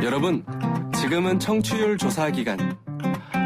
여러분, 지금은 청취율 조사 기간.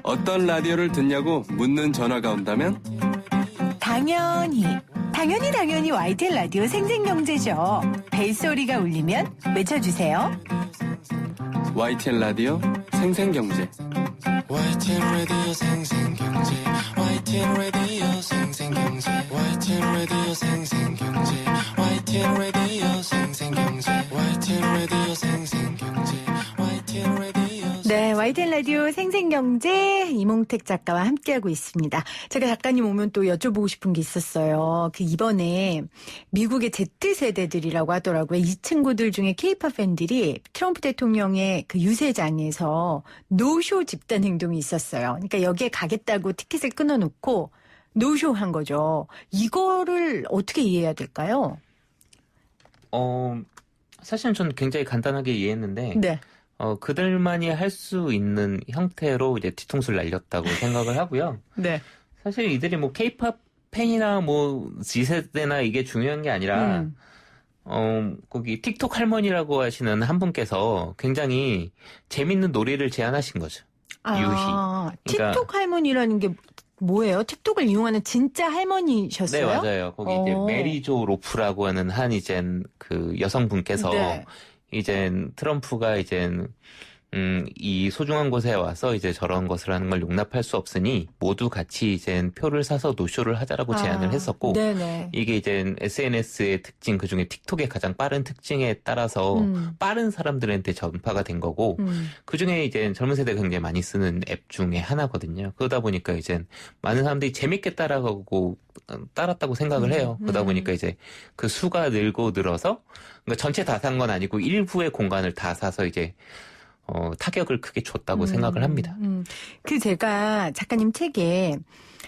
어떤 라디오를 듣냐고 묻는 전화가 온다면? 당연히 YTN 라디오 생생경제죠. 벨소리가 울리면 외쳐주세요. YTN 라디오 생생경제. YTN 라디오 생생경제. YTN 라디오 생생경제. YTN 라디오 생생경제. YTN 라디오 생생경제. YTN 라디오 생생경제. YTN 라디오. 네, YTN 라디오 생생경제 이몽택 작가와 함께하고 있습니다. 제가 작가님 오면 또 여쭤보고 싶은 게 있었어요. 이번에 미국의 Z세대들이라고 하더라고요. 이 친구들 중에 K-팝 팬들이 트럼프 대통령의 유세장에서 노쇼 집단 행동이 있었어요. 그러니까 여기에 가겠다고 티켓을 끊어놓고 노쇼 한 거죠. 이거를 어떻게 이해해야 될까요? 사실은 전 굉장히 간단하게 이해했는데, 네. 그들만이 할 수 있는 형태로 이제 뒤통수를 날렸다고 생각을 하고요. 네. 사실 이들이 뭐 K-팝 팬이나 뭐 Z세대나 이게 중요한 게 아니라, 거기 틱톡 할머니라고 하시는 한 분께서 굉장히 재밌는 놀이를 제안하신 거죠. 유희. 그러니까, 틱톡 할머니라는 게 뭐예요? 틱톡을 이용하는 진짜 할머니셨어요? 네, 맞아요. 거기 이제 메리조 로프라고 하는 한 이젠 그 여성분께서 네. 이젠 트럼프가 이젠 이 소중한 곳에 와서 이제 저런 것을 하는 걸 용납할 수 없으니 모두 같이 이젠 표를 사서 노쇼를 하자라고 제안을 했었고, 네네. 이게 이젠 SNS의 특징, 그중에 틱톡의 가장 빠른 특징에 따라서 빠른 사람들한테 전파가 된 거고, 그중에 이제 젊은 세대가 굉장히 많이 쓰는 앱 중에 하나거든요. 그러다 보니까 이제 많은 사람들이 재밌게 따랐다고 생각을 해요. 그러다 보니까 이제 그 수가 늘어서, 그러니까 전체 다 산 건 아니고 일부의 공간을 다 사서 이제 타격을 크게 줬다고 생각을 합니다. 제가 작가님 책에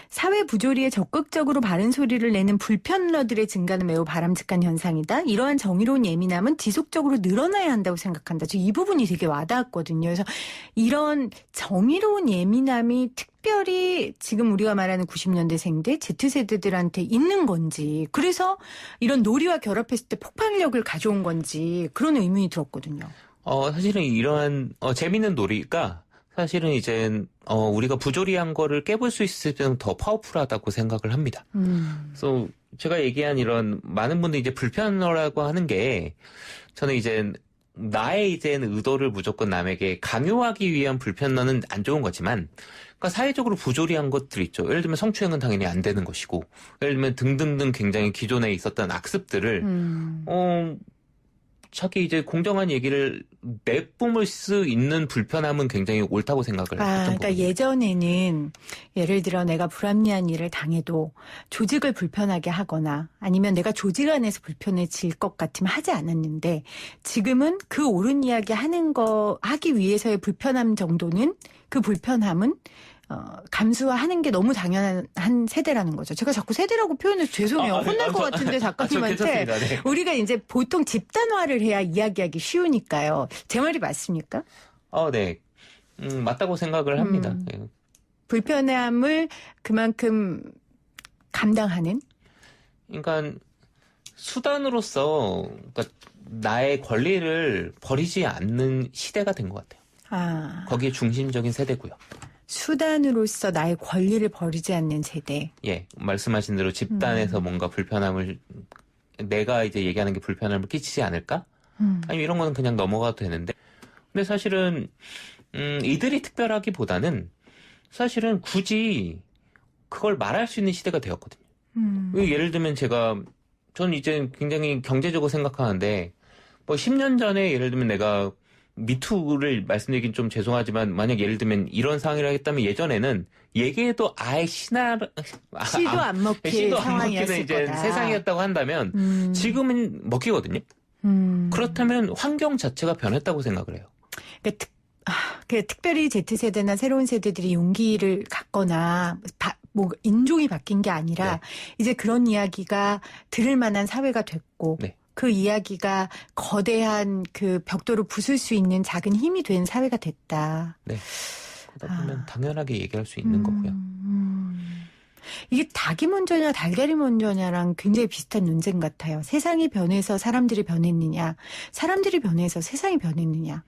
사회 부조리에 적극적으로 바른 소리를 내는 불편러들의 증가는 매우 바람직한 현상이다. 이러한 정의로운 예민함은 지속적으로 늘어나야 한다고 생각한다. 저 이 부분이 되게 와닿았거든요. 그래서 이런 정의로운 예민함이 특별히 지금 우리가 말하는 90년대생들, Z세대들한테 있는 건지, 그래서 이런 놀이와 결합했을 때 폭발력을 가져온 건지 그런 의문이 들었거든요. 사실은 이러한 재밌는 놀이가 사실은 이제 우리가 부조리한 거를 깨볼 수 있으면 더 파워풀하다고 생각을 합니다. 그래서 제가 얘기한 이런 많은 분들이 이제 불편러라고 하는 게, 저는 이제 나의 이제 의도를 무조건 남에게 강요하기 위한 불편러는 안 좋은 거지만, 그러니까 사회적으로 부조리한 것들 있죠. 예를 들면 성추행은 당연히 안 되는 것이고, 예를 들면 등등등 굉장히 기존에 있었던 악습들을 자기 이제 공정한 얘기를 내뿜을 수 있는 불편함은 굉장히 옳다고 생각을 했던 그러니까 부분이에요. 예전에는 예를 들어 내가 불합리한 일을 당해도 조직을 불편하게 하거나 아니면 내가 조직 안에서 불편해질 것 같으면 하지 않았는데, 지금은 그 옳은 이야기 하기 위해서의 불편함 정도는, 그 불편함은 감수하는 게 너무 당연한 세대라는 거죠. 제가 자꾸 세대라고 표현해서 죄송해요. 혼날 것 같은데 작가님한테. 네. 우리가 이제 보통 집단화를 해야 이야기하기 쉬우니까요. 제 말이 맞습니까? 네. 맞다고 생각을 합니다. 네. 불편함을 그만큼 감당하는? 그러니까 수단으로서, 그러니까 나의 권리를 버리지 않는 시대가 된 것 같아요. 거기에 중심적인 세대고요. 수단으로서 나의 권리를 버리지 않는 세대. 예, 말씀하신 대로 집단에서 뭔가 불편함을, 내가 이제 얘기하는 게 불편함을 끼치지 않을까? 아니면 이런 거는 그냥 넘어가도 되는데. 근데 사실은, 이들이 특별하기보다는 사실은 굳이 그걸 말할 수 있는 시대가 되었거든요. 예를 들면 저는 이제 굉장히 경제적으로 생각하는데, 뭐 10년 전에 예를 들면 내가 미투를 말씀드리긴 좀 죄송하지만, 만약 예를 들면 이런 상황이라 했다면 예전에는 얘기해도 아예 씨도 안 먹힐 상황이었을 이제 거다. 세상이었다고 한다면 지금은 먹히거든요. 그렇다면 환경 자체가 변했다고 생각을 해요. 특별히 Z세대나 새로운 세대들이 용기를 갖거나 인종이 바뀐 게 아니라, 네. 이제 그런 이야기가 들을 만한 사회가 됐고, 네. 그 이야기가 거대한 그 벽돌을 부술 수 있는 작은 힘이 된 사회가 됐다. 네. 그러다 보면 당연하게 얘기할 수 있는 거고요. 이게 닭이 먼저냐 달걀이 먼저냐랑 굉장히 비슷한 논쟁 같아요. 세상이 변해서 사람들이 변했느냐, 사람들이 변해서 세상이 변했느냐.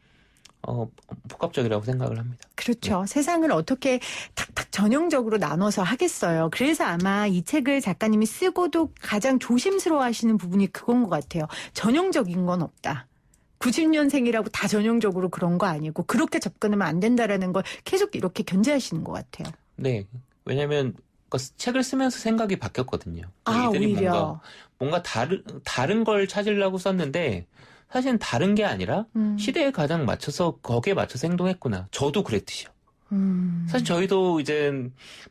복합적이라고 생각을 합니다. 그렇죠. 세상을 어떻게 탁탁 전형적으로 나눠서 하겠어요. 그래서 아마 이 책을 작가님이 쓰고도 가장 조심스러워 하시는 부분이 그건 것 같아요. 전형적인 건 없다. 90년생이라고 다 전형적으로 그런 거 아니고 그렇게 접근하면 안 된다라는 걸 계속 이렇게 견제하시는 것 같아요. 네. 왜냐하면 책을 쓰면서 생각이 바뀌었거든요. 이들이 오히려. 뭔가 다른 걸 찾으려고 썼는데 사실은 다른 게 아니라 시대에 가장 맞춰서 거기에 맞춰서 행동했구나. 저도 그랬듯이요. 사실 저희도 이제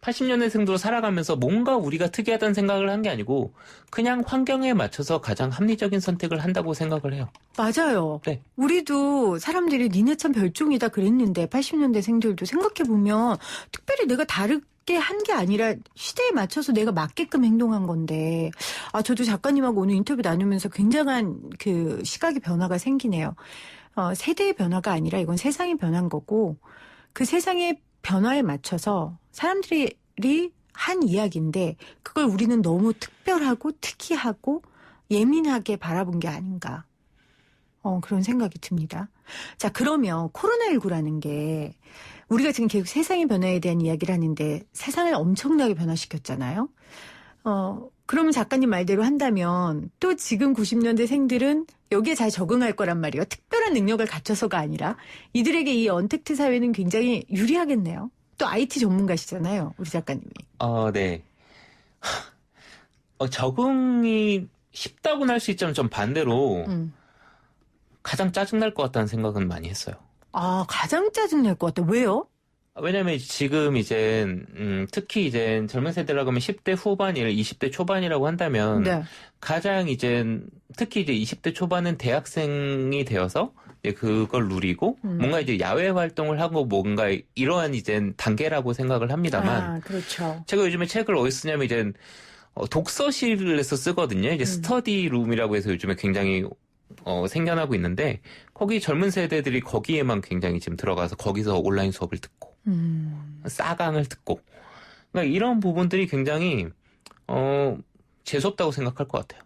80년대생으로 살아가면서 뭔가 우리가 특이하다는 생각을 한 게 아니고 그냥 환경에 맞춰서 가장 합리적인 선택을 한다고 생각을 해요. 맞아요. 네. 우리도 사람들이 니네 참 별종이다 그랬는데 80년대생들도 생각해보면 특별히 내가 다르게 한 게 아니라 시대에 맞춰서 내가 맞게끔 행동한 건데 저도 작가님하고 오늘 인터뷰 나누면서 굉장한 그 시각의 변화가 생기네요. 세대의 변화가 아니라 이건 세상이 변한 거고 그 세상의 변화에 맞춰서 사람들이 한 이야기인데 그걸 우리는 너무 특별하고 특이하고 예민하게 바라본 게 아닌가. 그런 생각이 듭니다. 자, 그러면 코로나19라는 게 우리가 지금 계속 세상의 변화에 대한 이야기를 하는데 세상을 엄청나게 변화시켰잖아요. 그러면 작가님 말대로 한다면 또 지금 90년대 생들은 여기에 잘 적응할 거란 말이에요. 특별한 능력을 갖춰서가 아니라 이들에게 이 언택트 사회는 굉장히 유리하겠네요. 또 IT 전문가시잖아요. 우리 작가님이. 네. 적응이 쉽다고는 할 수 있지만 좀 반대로 가장 짜증날 것 같다는 생각은 많이 했어요. 가장 짜증날 것 같아. 왜요? 왜냐면 지금 이제 특히 이제 젊은 세대라고 하면 10대 후반이나 20대 초반이라고 한다면 네. 가장 이제 특히 이제 20대 초반은 대학생이 되어서 이제 그걸 누리고 뭔가 이제 야외 활동을 하고 뭔가 이러한 이제 단계라고 생각을 합니다만 그렇죠. 제가 요즘에 책을 어디서 쓰냐면 이제 독서실에서 쓰거든요. 이제 스터디룸이라고 해서 요즘에 굉장히 생겨나고 있는데 거기 젊은 세대들이 거기에만 굉장히 지금 들어가서 거기서 온라인 수업을 듣고 싸강을 듣고 그러니까 이런 부분들이 굉장히 재수없다고 생각할 것 같아요.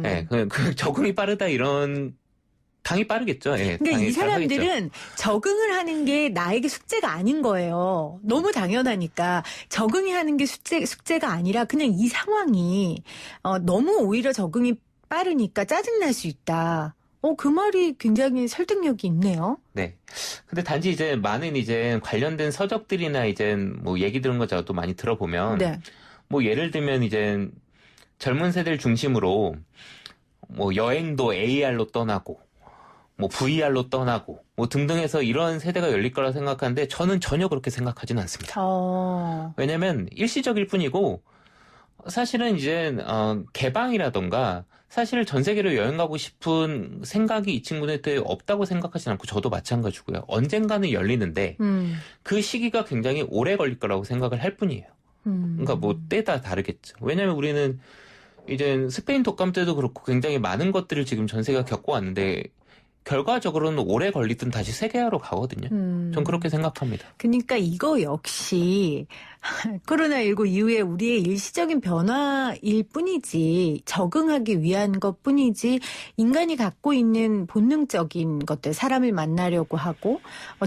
네, 그 적응이 빠르다 이런 당연히 빠르겠죠. 예, 근데 당연히 이 사람들은 잘하겠죠. 적응을 하는 게 나에게 숙제가 아닌 거예요. 너무 당연하니까 적응이 하는 게 숙제가 아니라 그냥 이 상황이 너무 오히려 적응이 빠르니까 짜증날 수 있다. 그 말이 굉장히 설득력이 있네요. 네. 근데 단지 이제 많은 이제 관련된 서적들이나 이제 뭐 얘기 들은 거 저도 많이 들어보면 네. 뭐 예를 들면 이제 젊은 세대를 중심으로 뭐 여행도 AR로 떠나고 뭐 VR로 떠나고 뭐 등등 해서 이런 세대가 열릴 거라 생각하는데 저는 전혀 그렇게 생각하지는 않습니다. 왜냐면 일시적일 뿐이고 사실은 이제 개방이라던가 사실 전 세계로 여행 가고 싶은 생각이 이 친구들한테 없다고 생각하진 않고 저도 마찬가지고요. 언젠가는 열리는데 그 시기가 굉장히 오래 걸릴 거라고 생각을 할 뿐이에요. 그러니까 뭐 때다 다르겠죠. 왜냐하면 우리는 이제 스페인 독감 때도 그렇고 굉장히 많은 것들을 지금 전 세계가 겪어왔는데 결과적으로는 오래 걸리든 다시 세계화로 가거든요. 전 그렇게 생각합니다. 그러니까 이거 역시 코로나19 이후에 우리의 일시적인 변화일 뿐이지 적응하기 위한 것뿐이지 인간이 갖고 있는 본능적인 것들 사람을 만나려고 하고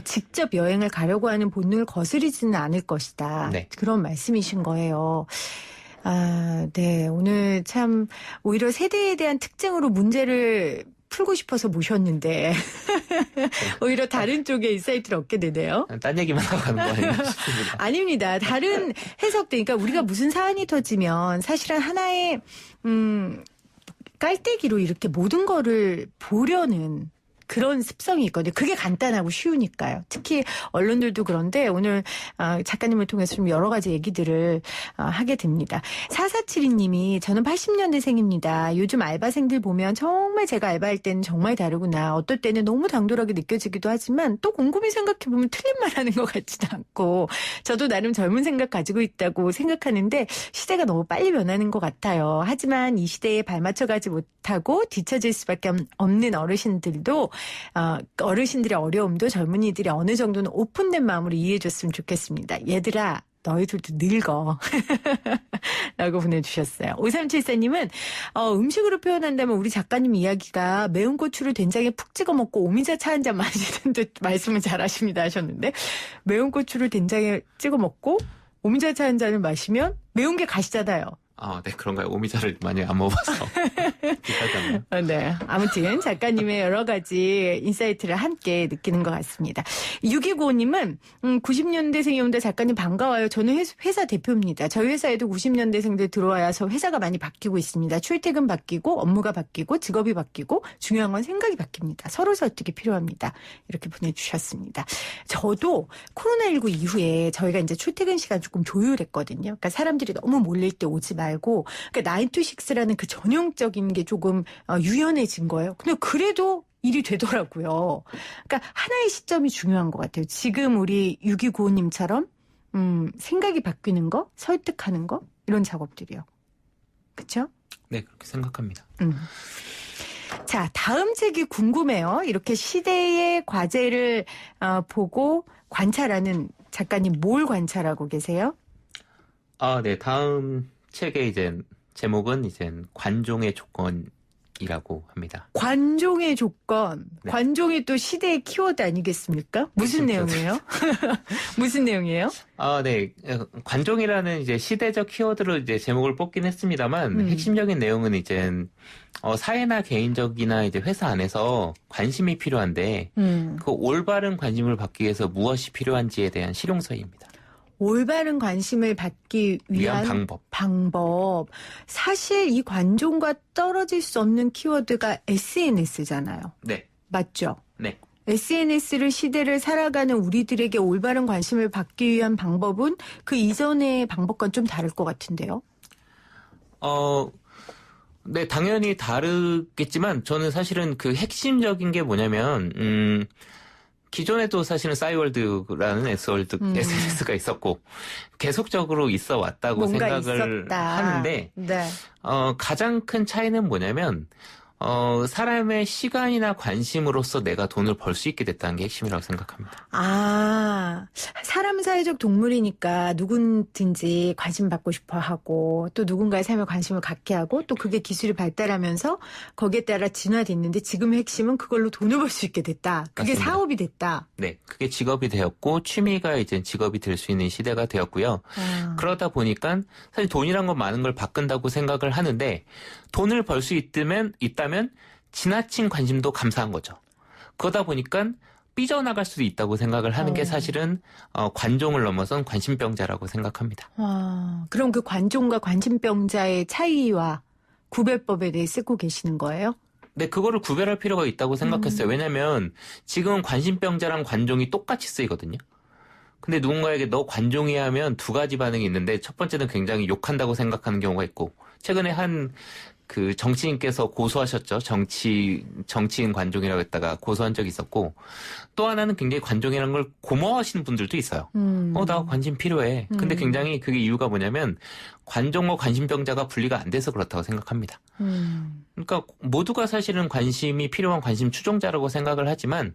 직접 여행을 가려고 하는 본능을 거스르지는 않을 것이다. 네. 그런 말씀이신 거예요. 네. 오늘 참 오히려 세대에 대한 특징으로 문제를 풀고 싶어서 모셨는데 오히려 다른 쪽의 인사이트를 얻게 되네요. 딴 얘기만 하고 가는 거 아닌가 싶습니다. 아닙니다. 다른 해석들, 그러니까 우리가 무슨 사안이 터지면 사실은 하나의 깔때기로 이렇게 모든 거를 보려는 그런 습성이 있거든요. 그게 간단하고 쉬우니까요. 특히 언론들도 그런데 오늘 작가님을 통해서 좀 여러 가지 얘기들을 하게 됩니다. 4472님이 저는 80년대생입니다. 요즘 알바생들 보면 정말 제가 알바할 때는 정말 다르구나. 어떨 때는 너무 당돌하게 느껴지기도 하지만 또 곰곰이 생각해보면 틀린 말 하는 것 같지도 않고 저도 나름 젊은 생각 가지고 있다고 생각하는데 시대가 너무 빨리 변하는 것 같아요. 하지만 이 시대에 발맞춰가지 못하고 뒤처질 수밖에 없는 어르신들도 어르신들의 어려움도 젊은이들이 어느 정도는 오픈된 마음으로 이해해줬으면 좋겠습니다. 얘들아 너희들도 늙어. 라고 보내주셨어요. 5374님은 음식으로 표현한다면 우리 작가님 이야기가 매운 고추를 된장에 푹 찍어 먹고 오미자 차 한 잔 마시는 듯 말씀을 잘하십니다 하셨는데 매운 고추를 된장에 찍어 먹고 오미자 차 한 잔을 마시면 매운 게 가시잖아요. 네, 그런가요? 오미자를 많이 안 먹어봐서. 비싸잖아요. 네. 아무튼 작가님의 여러 가지 인사이트를 함께 느끼는 것 같습니다. 6295님은 90년대생이온다 작가님 반가워요. 저는 회사 대표입니다. 저희 회사에도 90년대생들 들어와서 회사가 많이 바뀌고 있습니다. 출퇴근 바뀌고 업무가 바뀌고 직업이 바뀌고 중요한 건 생각이 바뀝니다. 서로 설득이 필요합니다. 이렇게 보내주셨습니다. 저도 코로나19 이후에 저희가 이제 출퇴근 시간 조금 조율했거든요. 그러니까 사람들이 너무 몰릴 때 오지 말고 그러니까 9to6라는 그 전형적인 게 조금 유연해진 거예요. 근데 그래도 일이 되더라고요. 그러니까 하나의 시점이 중요한 것 같아요. 지금 우리 6295님처럼 생각이 바뀌는 거, 설득하는 거 이런 작업들이요. 그렇죠? 네, 그렇게 생각합니다. 자, 다음 책이 궁금해요. 이렇게 시대의 과제를 보고 관찰하는 작가님 뭘 관찰하고 계세요? 네, 다음 책의 제목은 관종의 조건이라고 합니다. 관종의 조건. 네. 관종이 또 시대의 키워드 아니겠습니까? 무슨 내용이에요? 무슨 내용이에요? 네. 관종이라는 시대적 키워드로 제목을 뽑긴 했습니다만, 핵심적인 내용은 사회나 개인적이나 회사 안에서 관심이 필요한데, 그 올바른 관심을 받기 위해서 무엇이 필요한지에 대한 실용서입니다. 올바른 관심을 받기 위한 방법. 사실 이 관종과 떨어질 수 없는 키워드가 SNS잖아요. 네. 맞죠? 네. SNS를 시대를 살아가는 우리들에게 올바른 관심을 받기 위한 방법은 그 이전의 방법과는 좀 다를 것 같은데요. 네, 당연히 다르겠지만 저는 사실은 그 핵심적인 게 뭐냐면 기존에도 사실은 싸이월드라는 SNS가 있었고 계속적으로 있어 왔다고 생각을 있었다. 하는데 네. 가장 큰 차이는 뭐냐면 사람의 시간이나 관심으로서 내가 돈을 벌 수 있게 됐다는 게 핵심이라고 생각합니다. 사람 사회적 동물이니까 누구든지 관심 받고 싶어 하고 또 누군가의 삶에 관심을 갖게 하고 또 그게 기술이 발달하면서 거기에 따라 진화됐는데 지금의 핵심은 그걸로 돈을 벌 수 있게 됐다. 그게 맞습니다. 사업이 됐다. 네, 그게 직업이 되었고 취미가 직업이 될 수 있는 시대가 되었고요. 그러다 보니까 사실 돈이란 건 많은 걸 바꾼다고 생각을 하는데 돈을 벌 수 있다면 지나친 관심도 감사한 거죠. 그러다 보니까 삐져나갈 수도 있다고 생각을 하는 게 사실은 관종을 넘어선 관심병자라고 생각합니다. 그럼 그 관종과 관심병자의 차이와 구별법에 대해 쓰고 계시는 거예요? 네, 그거를 구별할 필요가 있다고 생각했어요. 왜냐하면 지금 관심병자랑 관종이 똑같이 쓰이거든요. 근데 누군가에게 너 관종이야 하면 두 가지 반응이 있는데 첫 번째는 굉장히 욕한다고 생각하는 경우가 있고 최근에 그 정치인께서 고소하셨죠. 정치인 관종이라고 했다가 고소한 적이 있었고 또 하나는 굉장히 관종이라는 걸 고마워하시는 분들도 있어요. 나 관심 필요해. 근데 굉장히 그게 이유가 뭐냐면 관종과 관심병자가 분리가 안 돼서 그렇다고 생각합니다. 그러니까 모두가 사실은 관심이 필요한 관심 추종자라고 생각을 하지만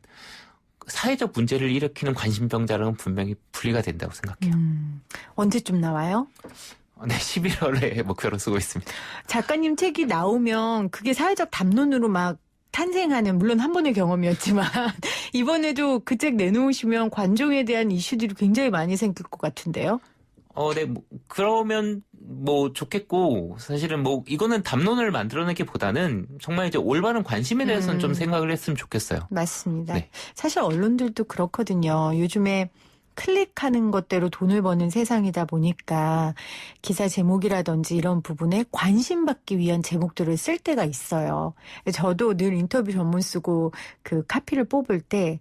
사회적 문제를 일으키는 관심병자랑은 분명히 분리가 된다고 생각해요. 언제쯤 나와요? 네, 11월에 목표로 쓰고 있습니다. 작가님 책이 나오면 그게 사회적 담론으로 막 탄생하는 물론 한 번의 경험이었지만 이번에도 그 책 내놓으시면 관종에 대한 이슈들이 굉장히 많이 생길 것 같은데요. 네, 그러면 좋겠고 사실은 이거는 담론을 만들어내기보다는 정말 올바른 관심에 대해서는 좀 생각을 했으면 좋겠어요. 맞습니다. 네. 사실 언론들도 그렇거든요. 요즘에 클릭하는 것대로 돈을 버는 세상이다 보니까 기사 제목이라든지 이런 부분에 관심 받기 위한 제목들을 쓸 때가 있어요. 저도 늘 인터뷰 전문 쓰고 그 카피를 뽑을 때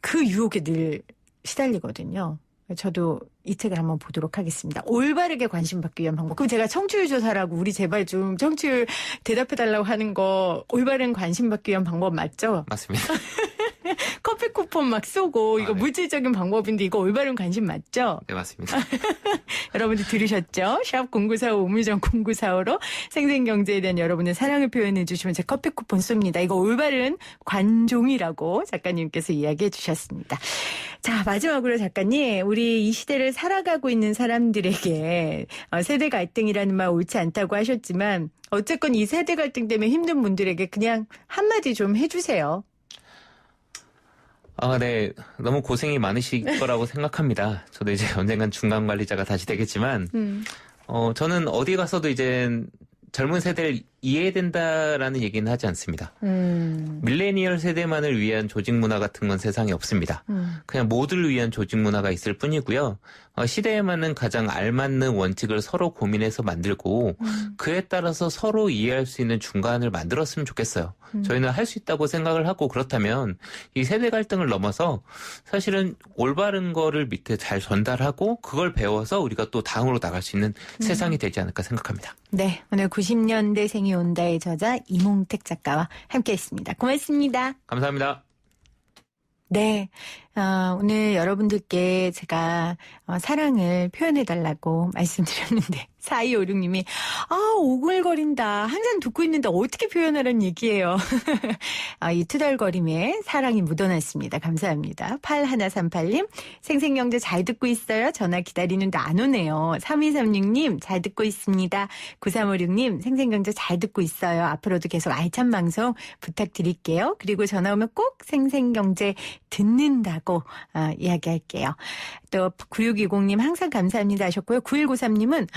그 유혹에 늘 시달리거든요. 저도 이 책을 한번 보도록 하겠습니다. 올바르게 관심 받기 위한 방법. 그럼 제가 청취율 조사라고 우리 제발 좀 청취율 대답해달라고 하는 거 올바른 관심 받기 위한 방법 맞죠? 맞습니다. 커피 쿠폰 막 쏘고 이거 네. 물질적인 방법인데 이거 올바른 관심 맞죠? 네, 맞습니다. 여러분들 들으셨죠? 샵 0945 우물정 0945로 생생경제에 대한 여러분의 사랑을 표현해 주시면 제 커피 쿠폰 쏩니다. 이거 올바른 관종이라고 작가님께서 이야기해 주셨습니다. 자, 마지막으로 작가님, 우리 이 시대를 살아가고 있는 사람들에게 세대 갈등이라는 말 옳지 않다고 하셨지만 어쨌건 이 세대 갈등 때문에 힘든 분들에게 그냥 한마디 좀 해주세요. 네. 너무 고생이 많으실 거라고 생각합니다. 저도 이제 언젠간 중간 관리자가 다시 되겠지만, 저는 어디 가서도 이제 젊은 세대를 이해된다라는 얘기는 하지 않습니다. 밀레니얼 세대만을 위한 조직 문화 같은 건 세상에 없습니다. 그냥 모두를 위한 조직 문화가 있을 뿐이고요. 시대에 맞는 가장 알맞는 원칙을 서로 고민해서 만들고 그에 따라서 서로 이해할 수 있는 중간을 만들었으면 좋겠어요. 저희는 할 수 있다고 생각을 하고 그렇다면 이 세대 갈등을 넘어서 사실은 올바른 거를 밑에 잘 전달하고 그걸 배워서 우리가 또 다음으로 나갈 수 있는 세상이 되지 않을까 생각합니다. 네, 오늘 90년대생이 온다의 저자 이몽택 작가와 함께했습니다. 고맙습니다. 감사합니다. 네, 오늘 여러분들께 제가 사랑을 표현해달라고 말씀드렸는데 4256님이 오글거린다. 항상 듣고 있는데 어떻게 표현하라는 얘기예요. 이 투덜거림에 사랑이 묻어났습니다. 감사합니다. 8138님 생생경제 잘 듣고 있어요. 전화 기다리는데 안 오네요. 3236님 잘 듣고 있습니다. 9356님 생생경제 잘 듣고 있어요. 앞으로도 계속 알찬 방송 부탁드릴게요. 그리고 전화 오면 꼭 생생경제 듣는다고 이야기할게요. 또 9620님 항상 감사합니다 하셨고요. 9193님은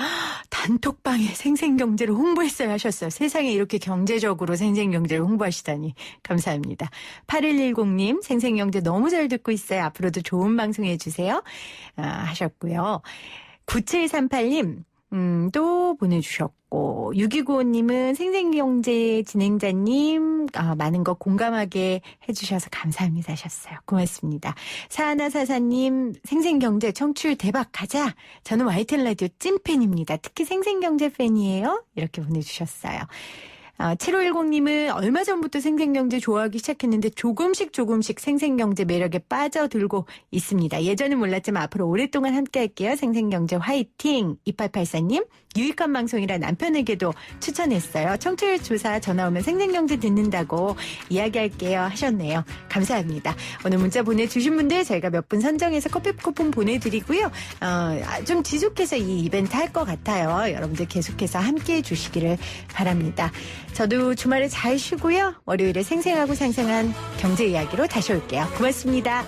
단톡방에 생생경제를 홍보했어야 하셨어요. 세상에 이렇게 경제적으로 생생경제를 홍보하시다니 감사합니다. 8110님 생생경제 너무 잘 듣고 있어요. 앞으로도 좋은 방송 해주세요 하셨고요. 9738님 또 보내주셨고 6295님은 생생경제 진행자님 많은 거 공감하게 해주셔서 감사합니다 하셨어요. 고맙습니다. 사하나사사님 생생경제 청취율 대박 가자. 저는 YTN 라디오 찐팬입니다. 특히 생생경제 팬이에요. 이렇게 보내주셨어요. 7510님은 얼마 전부터 생생경제 좋아하기 시작했는데 조금씩 생생경제 매력에 빠져들고 있습니다. 예전엔 몰랐지만 앞으로 오랫동안 함께할게요. 생생경제 화이팅. 2884님 유익한 방송이라 남편에게도 추천했어요. 청취율 조사 전화 오면 생생경제 듣는다고 이야기할게요 하셨네요. 감사합니다. 오늘 문자 보내주신 분들 저희가 몇 분 선정해서 커피 쿠폰 보내드리고요. 좀 지속해서 이 이벤트 할 것 같아요. 여러분들 계속해서 함께해 주시기를 바랍니다. 저도 주말에 잘 쉬고요. 월요일에 생생하고 상상한 경제 이야기로 다시 올게요. 고맙습니다.